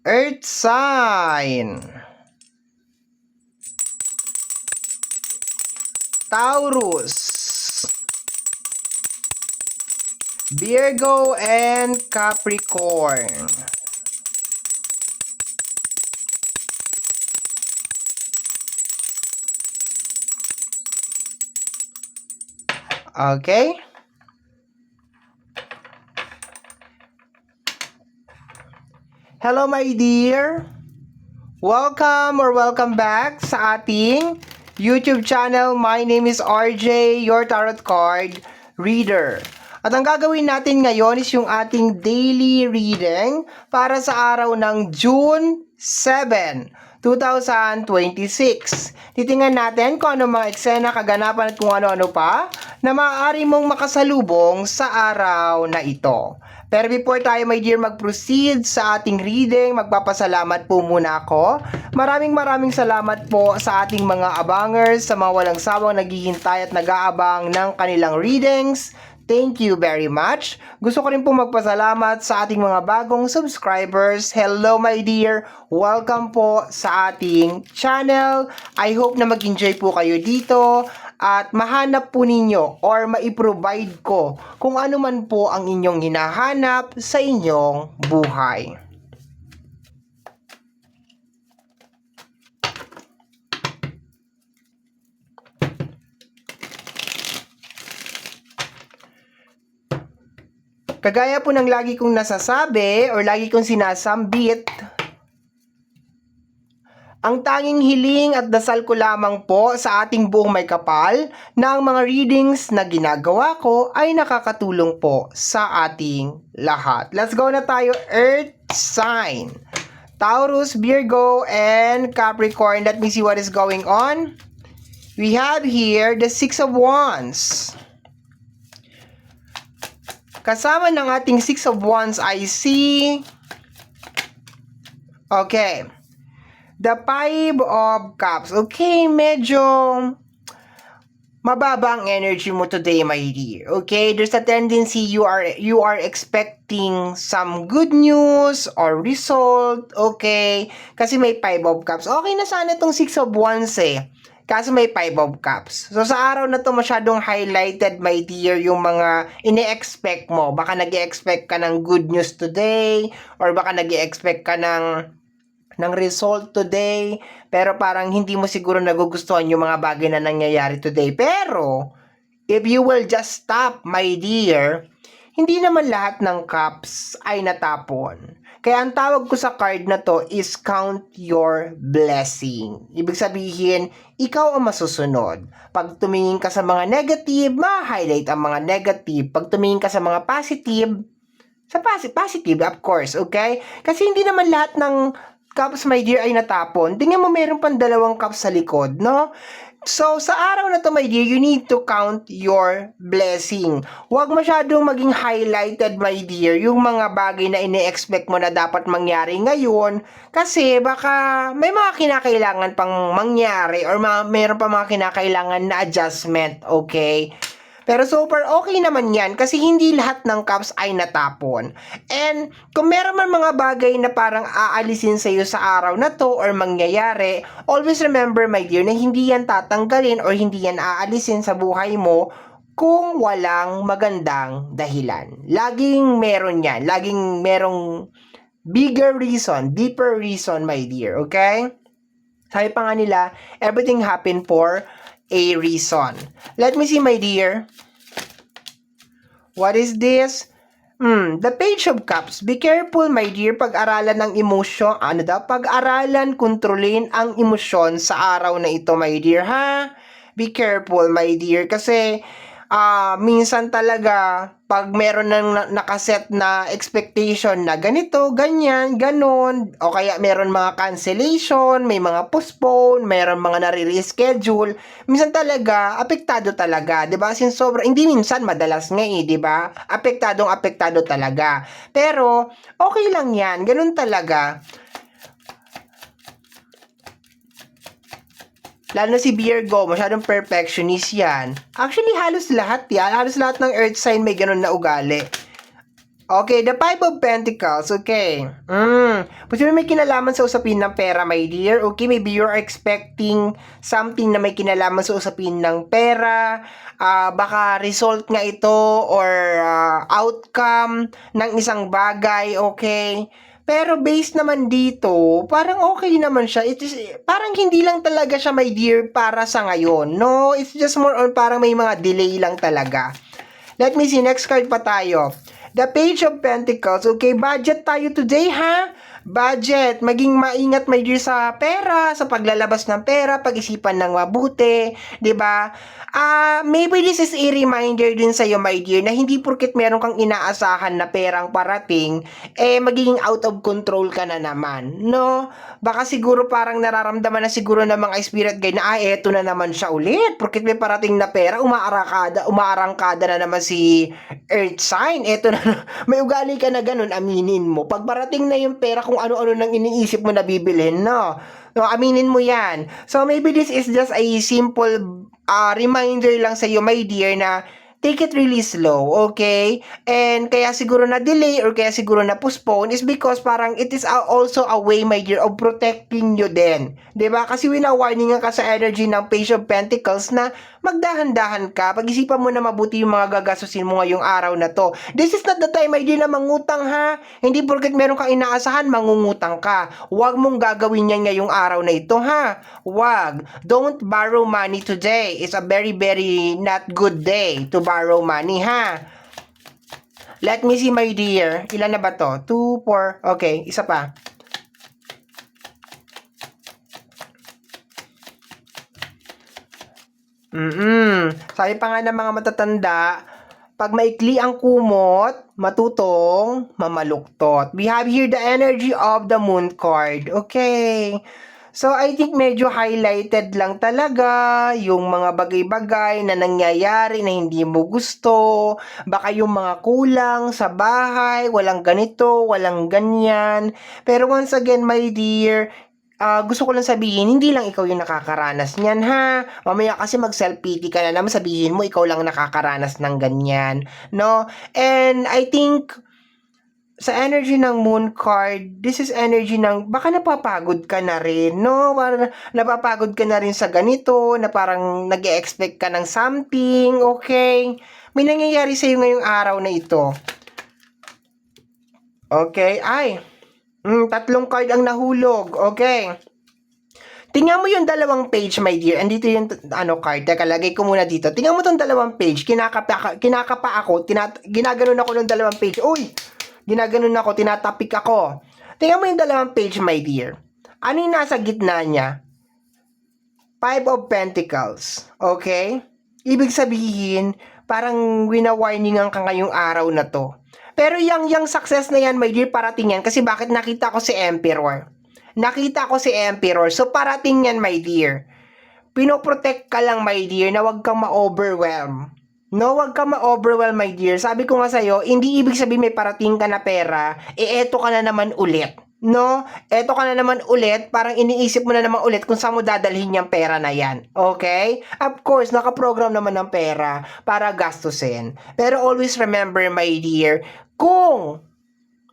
Earth sign. Taurus, Virgo, and Capricorn. Okay? Hello my dear! Welcome back sa ating YouTube channel. My name is RJ, your tarot card reader. At ang gagawin natin ngayon is yung ating daily reading para sa araw ng June 7, 2026. Titingnan natin kung ano mga eksena, kaganapan at kung ano-ano pa na maaari mong makasalubong sa araw na ito. Pero before tayo my dear mag-proceed sa ating reading, magpapasalamat po muna ako. Maraming salamat po sa ating mga abangers, sa mga walang sawang naghihintay at nag-aabang ng kanilang readings. Thank you very much. Gusto ko rin po magpasalamat sa ating mga bagong subscribers. Hello my dear, welcome po sa ating channel. I hope na mag-enjoy po kayo dito at mahanap po ninyo or maiprovide ko kung ano man po ang inyong hinahanap sa inyong buhay. Kagaya po ng lagi kong nasasabi or lagi kong sinasambit, ang tanging hiling at dasal ko lamang po sa ating buong may kapal na ang mga readings na ginagawa ko ay nakakatulong po sa ating lahat. Let's go na tayo, Earth sign. Taurus, Virgo, and Capricorn. Let me see what is going on. We have here the Six of Wands. Kasama ng ating Six of Wands I see, okay, the Five of Cups. Okay, medyo mababa ang energy mo today, my dear. Okay, there's a tendency you are expecting some good news or result. Okay, kasi may Five of Cups. Okay na sana itong Six of Wands eh. Kaso may Five of Cups. So sa araw na to masyadong highlighted, my dear, yung mga ini-expect mo. Baka nag-i-expect ka ng good news today or baka nag-i-expect ka ng result today, pero parang hindi mo siguro nagugustuhan yung mga bagay na nangyayari today. Pero if you will just stop, my dear, hindi naman lahat ng cups ay natapon. Kaya ang tawag ko sa card na to is count your blessing. Ibig sabihin, ikaw ang masusunod. Pag tumingin ka sa mga negative, ma-highlight ang mga negative. Pag tumingin ka sa mga positive, sa positive of course, okay? Kasi hindi naman lahat ng cups, my dear, ay natapon. Tingnan mo, mayroon pang dalawang cups sa likod, no? So, sa araw na to, my dear, you need to count your blessing. Huwag masyadong maging highlighted, my dear, yung mga bagay na ini-expect mo na dapat mangyari ngayon. Kasi baka may mga kinakailangan pang mangyari or mayroon pa mga kinakailangan na adjustment, okay? Pero super okay naman yan kasi hindi lahat ng cups ay natapon. And kung meron man mga bagay na parang aalisin sa iyo sa araw na to or mangyayari, always remember, my dear, na hindi yan tatanggalin or hindi yan aalisin sa buhay mo kung walang magandang dahilan. Laging meron yan. Laging merong bigger reason, deeper reason, my dear. Okay? Sabi pa nga nila, everything happen for a reason. Let me see, my dear. What is this? The Page of Cups. Be careful, my dear, pag-aralan ng emosyon. Pag-aralan, kontrolin ang emosyon sa araw na ito, my dear, ha? Be careful, my dear, kasi minsan talaga pag meron ng nakaset na expectation na ganito, ganyan, ganon, o kaya meron mga cancellation, may mga postpone, meron mga nare-reschedule, minsan talaga apektado talaga, 'di ba? Sin sobra, hindi minsan, madalas nga 'di ba? Apektado talaga. Pero okay lang 'yan, ganun talaga. Lalo na si Virgo, masyadong perfectionist yan. Actually, halos lahat yan. Halos lahat ng earth sign may ganun na ugali. Okay, the Five of Pentacles, okay. Posible may kinalaman sa usapin ng pera, my dear. Okay, maybe you're expecting something na may kinalaman sa usapin ng pera. Baka result nga ito or outcome ng isang bagay, okay. Pero based naman dito, parang okay naman siya. It is, parang hindi lang talaga siya, my dear, para sa ngayon. No, it's just more on parang may mga delay lang talaga. Let me see, next card pa tayo. The Page of Pentacles. Okay, budget tayo today, ha? Budget. Maging maingat, my dear, sa pera, sa paglalabas ng pera, pag-isipan ng mabuti, 'di ba? Maybe this is a reminder din sa iyo, my dear, na hindi porket meron kang inaasahan na perang parating, magiging out of control ka na naman, no? Baka siguro parang nararamdaman na siguro ng mga spirit guide na, eto na naman siya ulit. Porket may parating na pera, umaarangkada na naman si Earth sign. Eto na, may ugali ka na ganun, aminin mo. Pag parating na yung pera, kung ano-ano nang iniisip mo na bibilhin, no? No, aminin mo yan. So, maybe this is just a simple reminder lang sa iyo, my dear, na take it really slow, okay? And kaya siguro na delay or kaya siguro na postpone is because parang it is also a way, my dear, of protecting you din. 'Di ba? Kasi wina-warningan ka sa energy ng Page of Pentacles na magdahan-dahan ka. Pag-isipan mo na mabuti yung mga gagastusin mo ngayong araw na to. This is not the time, my dear, na mangutang, ha? Hindi porket meron kang inaasahan, mangungutang ka. Huwag mong gagawin yan ngayong araw na ito, ha? Huwag. Don't borrow money today. It's a very, very not good day to borrow money, ha? Let me see, my dear. Ilan na ba to? 2, 4. Okay, isa pa. Sabi pa nga ng mga matatanda, pag maikli ang kumot, matutong mamaluktot. We have here the energy of the Moon card. Okay. So, I think medyo highlighted lang talaga yung mga bagay-bagay na nangyayari na hindi mo gusto. Baka yung mga kulang sa bahay, walang ganito, walang ganyan. Pero once again, my dear, gusto ko lang sabihin, hindi lang ikaw yung nakakaranas niyan, ha? Mamaya kasi mag-self-pity ka na naman, sabihin mo, ikaw lang nakakaranas ng ganyan, no? And I think, sa energy ng Moon card, this is energy ng, baka napapagod ka na rin, no? Parang napapagod ka na rin sa ganito, na parang nag-e-expect ka ng something, okay? May nangyayari sa'yo ngayong araw na ito. Okay, ay, tatlong card ang nahulog. Okay. Tingnan mo yung dalawang page, my dear. Andito yung card. Teka, lagay ko muna dito. Tingnan mo tong dalawang page. Kinakapa ako. Ginaganon ako ng dalawang page. Uy! Ginaganon ako. Tinatapik ako. Tingnan mo yung dalawang page, my dear. Ano yung nasa gitna niya? Five of Pentacles. Okay? Ibig sabihin, parang wina-warningan ka ngayong araw na to. Pero yung success na yan, my dear, parating yan. Kasi bakit nakita ko si Emperor? Nakita ko si Emperor. So, parating yan, my dear. Pinoprotect ka lang, my dear, na wag kang ma-overwhelm. No, wag kang ma-overwhelm, my dear. Sabi ko nga sa'yo, hindi ibig sabihin may parating ka na pera, eto ka na naman ulit. No? Eto ka na naman ulit, parang iniisip mo na naman ulit kung saan mo dadalhin yung pera na yan. Okay? Of course, nakaprogram naman ng pera para gastusin. Pero always remember, my dear, kung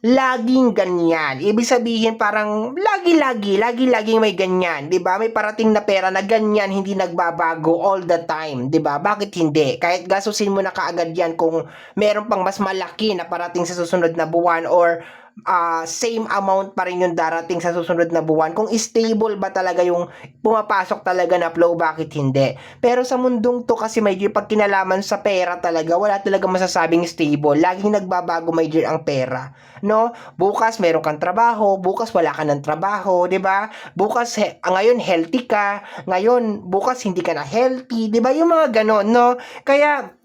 laging ganyan, ibig sabihin parang laging may ganyan, 'di ba? May parating na pera na ganyan, hindi nagbabago all the time, 'di ba? Bakit hindi? Kahit gastusin mo na kaagad 'yan kung meron pang mas malaki na parating sa susunod na buwan or same amount pa rin yung darating sa susunod na buwan. Kung stable ba talaga yung pumapasok talaga na flow, bakit hindi? Pero sa mundong to kasi, my dear, pag kinalaman sa pera talaga, wala talaga masasabing stable. Laging nagbabago, my dear, ang pera. No? Bukas meron kang trabaho, bukas wala ka ng trabaho, 'di ba? Bukas ngayon healthy ka, ngayon bukas hindi ka na healthy, 'di ba? Yung mga ganon, no? Kaya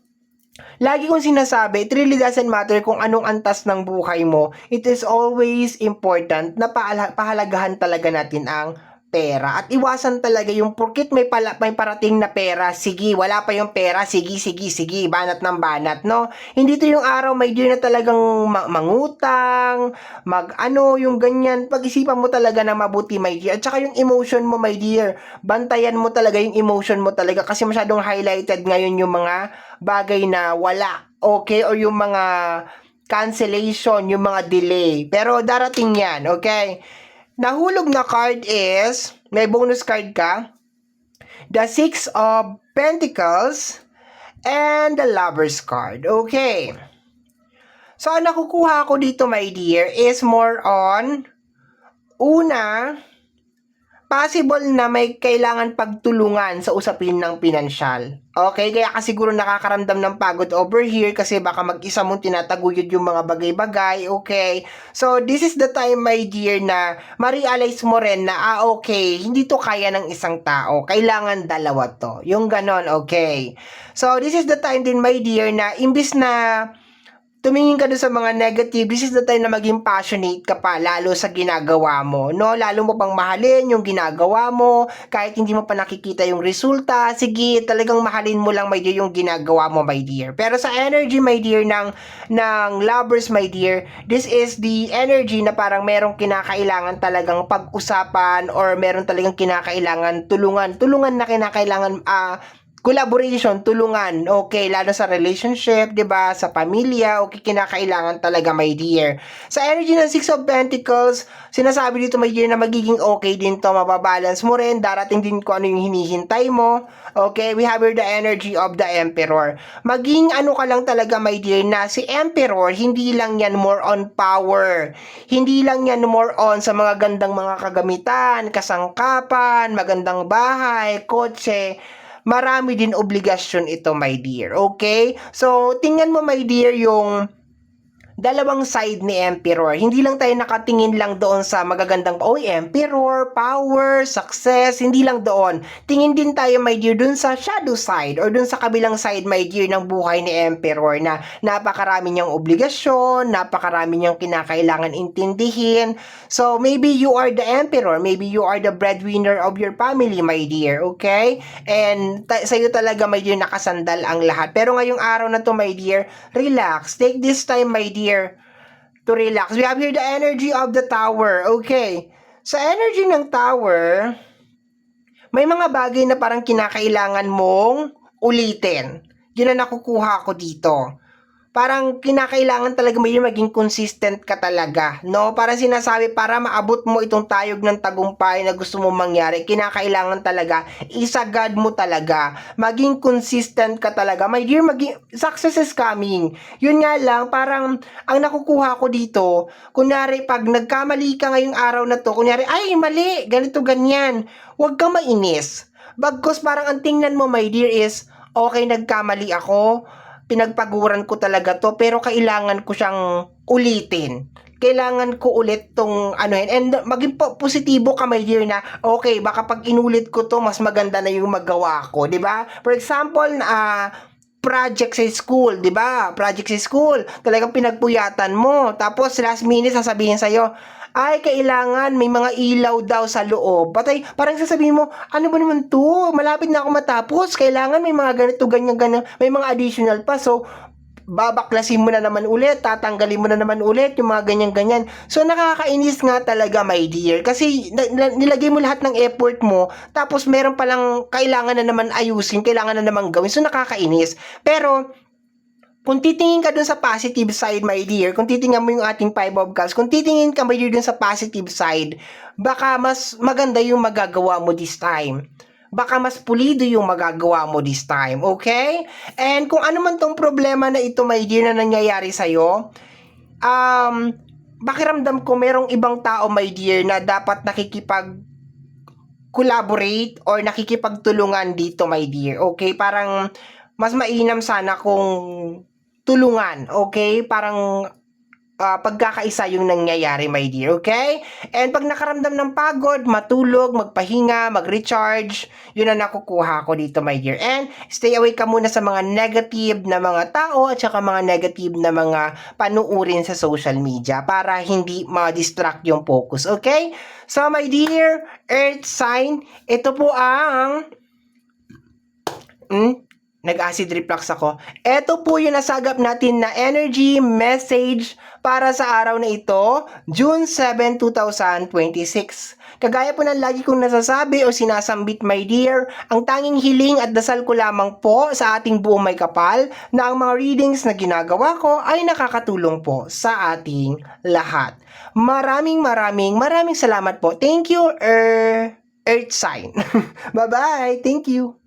lagi kong sinasabi, it really doesn't matter kung anong antas ng buhay mo. It is always important na pahalagahan talaga natin ang pera. At iwasan talaga yung porkit may parating na pera, sige, wala pa yung pera, sige, banat ng banat, no? Hindi to yung araw, my dear, na talagang mangutang, yung ganyan. Pag-isipan mo talaga na mabuti, my dear. At saka yung emotion mo, my dear, bantayan mo talaga yung emotion mo talaga kasi masyadong highlighted ngayon yung mga bagay na wala, okay? O yung mga cancellation, yung mga delay. Pero darating yan, okay? Nahulog na card is, may bonus card ka, the Six of Pentacles, and the Lover's card. Okay. So, ang nakukuha ko dito, my dear, is more on, una, possible na may kailangan pagtulungan sa usapin ng pinansyal. Okay, kaya ka siguro nakakaramdam ng pagod over here kasi baka mag-isa mong tinataguyod yung mga bagay-bagay, okay? So, this is the time, my dear, na ma-realize mo rin na, okay, hindi to kaya ng isang tao. Kailangan dalawa to. Yung ganon, okay? So, this is the time din, my dear, na imbis na tumingin ka doon sa mga negative, this is the time na maging passionate ka pa, lalo sa ginagawa mo, no? Lalo mo pang mahalin yung ginagawa mo, kahit hindi mo pa nakikita yung resulta, sige, talagang mahalin mo lang, my dear, yung ginagawa mo, my dear. Pero sa energy, my dear, ng lovers, my dear, this is the energy na parang merong kinakailangan talagang pag-usapan or meron talagang kinakailangan tulungan na kinakailangan, collaboration, tulungan, okay, lalo sa relationship, 'di ba, sa pamilya, okay, kinakailangan talaga, my dear. Sa energy ng Six of Pentacles, sinasabi dito, my dear, na magiging okay din to, mababalance mo rin, darating din kung ano yung hinihintay mo, okay, we have here the energy of the Emperor. Maging ano ka lang talaga, my dear, na si Emperor, hindi lang yan more on power, hindi lang yan more on sa mga gandang mga kagamitan, kasangkapan, magandang bahay, kotse, marami din obligasyon ito, my dear. Okay? So, tingnan mo, my dear, yung dalawang side ni Emperor. Hindi lang tayo nakatingin lang doon sa magagandang, Emperor, power, success, hindi lang doon. Tingin din tayo, my dear, doon sa shadow side or doon sa kabilang side, my dear, ng buhay ni Emperor na napakarami niyang obligasyon, napakarami niyang kinakailangan intindihin. So, maybe you are the Emperor, maybe you are the breadwinner of your family, my dear, okay? And sa'yo talaga, my dear, nakasandal ang lahat. Pero ngayong araw na to, my dear, relax. Take this time, my dear, to relax. We have here the energy of the Tower. Okay. Sa energy ng Tower, may mga bagay na parang kinakailangan mong ulitin. Yun ang nakukuha ko dito. Parang kinakailangan talaga mo yun maging consistent ka talaga, no? Para sinasabi, para maabot mo itong tayog ng tagumpay na gusto mo mangyari, kinakailangan talaga, isagad mo talaga, maging consistent ka talaga. My dear, success is coming. Yun nga lang, parang ang nakukuha ko dito, kunyari, pag nagkamali ka ngayong araw na to, kunyari, ay, mali, ganito, ganyan, huwag kang mainis. Bagkus parang ang tingnan mo, my dear, is, okay, nagkamali ako, pinagpaguran ko talaga to, pero kailangan ko siyang ulitin. Kailangan ko ulit tong and maging positibo ka, my dear, na okay, baka pag inulit ko to, mas maganda na yung magawa ko, di ba? For example, project sa school, di ba? Project sa school, talagang pinagpuyatan mo, tapos last minute sasabihin sa'yo, ay, kailangan may mga ilaw daw sa loob. Patay, parang sasabihin mo, ano ba naman to? Malapit na ako matapos. Kailangan may mga ganito, ganyan. May mga additional pa. So, babaklasin mo na naman ulit, tatanggalin mo na naman ulit yung mga ganyan-ganyan. So, nakakainis nga talaga, my dear. Kasi, nilagay mo lahat ng effort mo, tapos meron palang kailangan na naman ayusin, kailangan na naman gawin. So, nakakainis. Pero, kung titingin ka dun sa positive side, my dear, kung titingnan mo yung ating Five of Cups, kung titingin ka, my dear, dun sa positive side, baka mas maganda yung magagawa mo this time. Baka mas pulido yung magagawa mo this time, okay? And kung ano man tong problema na ito, my dear, na nangyayari sa'yo, pakiramdam ko merong ibang tao, my dear, na dapat nakikipag-collaborate or nakikipagtulungan dito, my dear, okay? Parang mas mainam sana kung tulungan, okay? Parang pagkakaisa yung nangyayari, my dear, okay? And pag nakaramdam ng pagod, matulog, magpahinga, mag-recharge, yun ang nakukuha ko dito, my dear. And stay away ka muna sa mga negative na mga tao at saka mga negative na mga panuurin sa social media para hindi ma-distract yung focus, okay? So, my dear Earth sign, ito po ang nag-acid reflux ako. Ito po yung nasagap natin na energy message para sa araw na ito, June 7, 2026. Kagaya po ng lagi kong nasasabi o sinasambit, my dear, ang tanging hiling at dasal ko lamang po sa ating buong may kapal na ang mga readings na ginagawa ko ay nakakatulong po sa ating lahat. Maraming salamat po. Thank you, Earth sign. Bye-bye. Thank you.